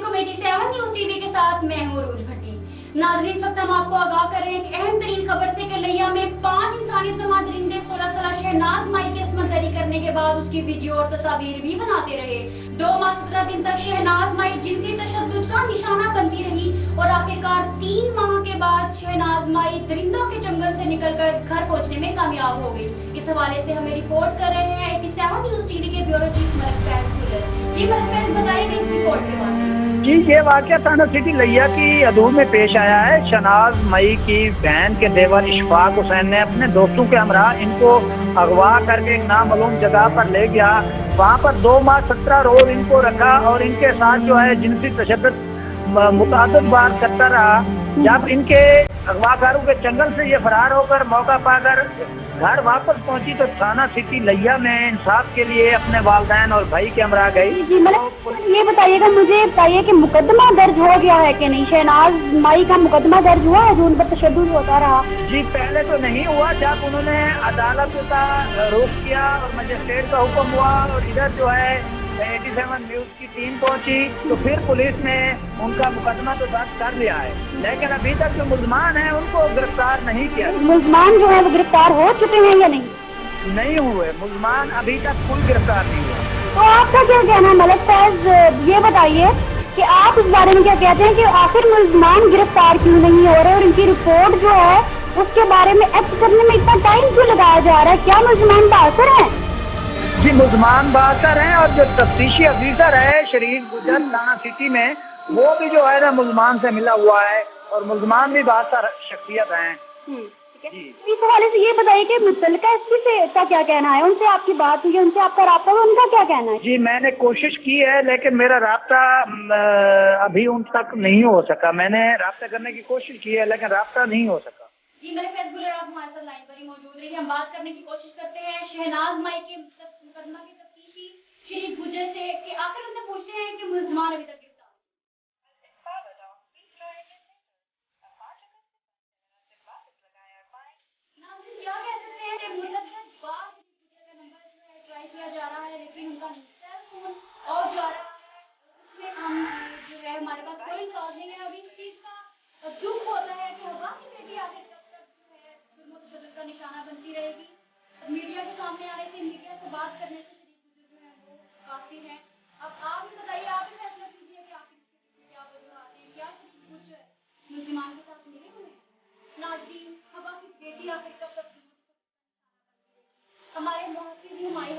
वालेकुम 87 news TV के साथ मैं हूँ रोज भट्टी। नाजरीन, इस वक्त हम आपको आगाह कर रहे हैं एक अहम तरीन खबर से कि लिया में 5 इंसानियत नमाज दरिंदे 16 साल शहनाज माई की असमत दरी करने के बाद उसकी वीडियो और तस्वीर भी बनाते रहे। 2 माह 17 दिन तक शहनाज माई जिनसी तशद्दुद का निशाना बनती रही और आखिरकार 3 माह के बाद शहनाज माई दरिंदों के जंगल से निकलकर घर पहुंचने में कामयाब हो गई। इस हवाले से हमें रिपोर्ट कर रहे हैं 87 न्यूज टीवी के ब्यूरो चीफ मलिक फैज भुल्लर। जी मलिक फैज, बताइएगा इस रिपोर्ट के बारे में। जी, ये वाक़या थाना सिटी लिया की हदूद में पेश आया है। शहनाज मई की बहन के देवर इशफाक हुसैन ने अपने दोस्तों के हमरा इनको अगवा करके एक नामालूम जगह पर ले गया। वहाँ पर 2 माह 17 रोज इनको रखा और इनके साथ जो है जिनसी तशद्दुद मुतअद्दिद बार करता रहा। जब इनके अगवाकारों के जंगल से ये फरार होकर मौका पाकर घर वापस पहुंची तो थाना सिटी लिया में इंसाफ के लिए अपने वालिदैन और भाई के हमरा गई। जी मतलब ये बताइएगा, मुझे बताइए कि मुकदमा दर्ज हो गया है कि नहीं? शहनाज माई का मुकदमा दर्ज हुआ है जो उन पर तशद्दुद होता रहा? जी, पहले तो नहीं हुआ। जब उन्होंने अदालत का रुख किया और मजिस्ट्रेट का हुक्म हुआ और इधर जो है 87 न्यूज की टीम पहुंची तो फिर पुलिस ने उनका मुकदमा तो दर्ज कर लिया है, लेकिन अभी तक जो मुल्जमान हैं उनको गिरफ्तार नहीं किया। मुल्जमान जो है वो गिरफ्तार हो चुके हैं या नहीं? नहीं हुए मुल्जमान, अभी तक कोई गिरफ्तार नहीं हुआ। तो आपका क्या कहना है मलिक फैज, ये बताइए कि आप इस बारे में क्या कहते हैं कि आखिर मुल्जमान गिरफ्तार क्यों नहीं हो रहे और इनकी रिपोर्ट जो है उसके बारे में एक्ट करने में इतना टाइम क्यों लगाया जा रहा है? क्या मुल्जमान बासर हैं? जी, मुल्जमान बासर हैं और जो तफ्तीशी अफीसर है शरीफ गुजर थाना सिटी में वो भी जो है ना मुल्जमान से मिला हुआ है और मुल्जमान भी बासर शख्सियत हैं। इस हवाले से ये बताइए कि मुतल्लिका एसपी से का क्या कहना है? उनसे आपकी बात हुई है, उनसे आपका राब्ता हुआ, उनका क्या कहना है? जी, मैंने कोशिश की है लेकिन मेरा राब्ता अभी उन तक नहीं हो सका। मैंने राब्ता करने की कोशिश की है लेकिन राब्ता नहीं हो सका। जी मलिक फैज भुल्लर, आप हमारे साथ लाइन पर ही मौजूद रहिए। हम बात करने की कोशिश करते हैं शहनाज माई के मुकदमा के तफ्तीशी शरीफ गुजर से कि आखिर उनसे पूछते हैं कि मुल्जमान अभी तक गिरफ्तार। नाज़रीन, क्या कह सकते हैं कि मुद्दत बाद का नंबर जो है ट्राई किया जा रहा है लेकिन उनका सेल फोन ऑफ जा रहा है। उसमें हम जो है हमारे पास कोई इंसाफ नहीं है। अभी इस चीज का दुख होता है कि हवा की बेटी आखिर कब तक जो है जुल्म तशद्दुद का निशाना बनती रहेगी। मीडिया के सामने आने से, मीडिया से बात करने से शरीफ गुजर जो है वो काफी है। अब आप ही बताइए, आप ही फैसला कीजिए कि आखिर इसके पीछे क्या वजूहात है, क्या शरीफ गुजर मुल्जिमान के साथ मिले हुए हैं? नाज़रीन, हवा की बेटी आखिर कब तक हमारे मुहक्किम हुमायूं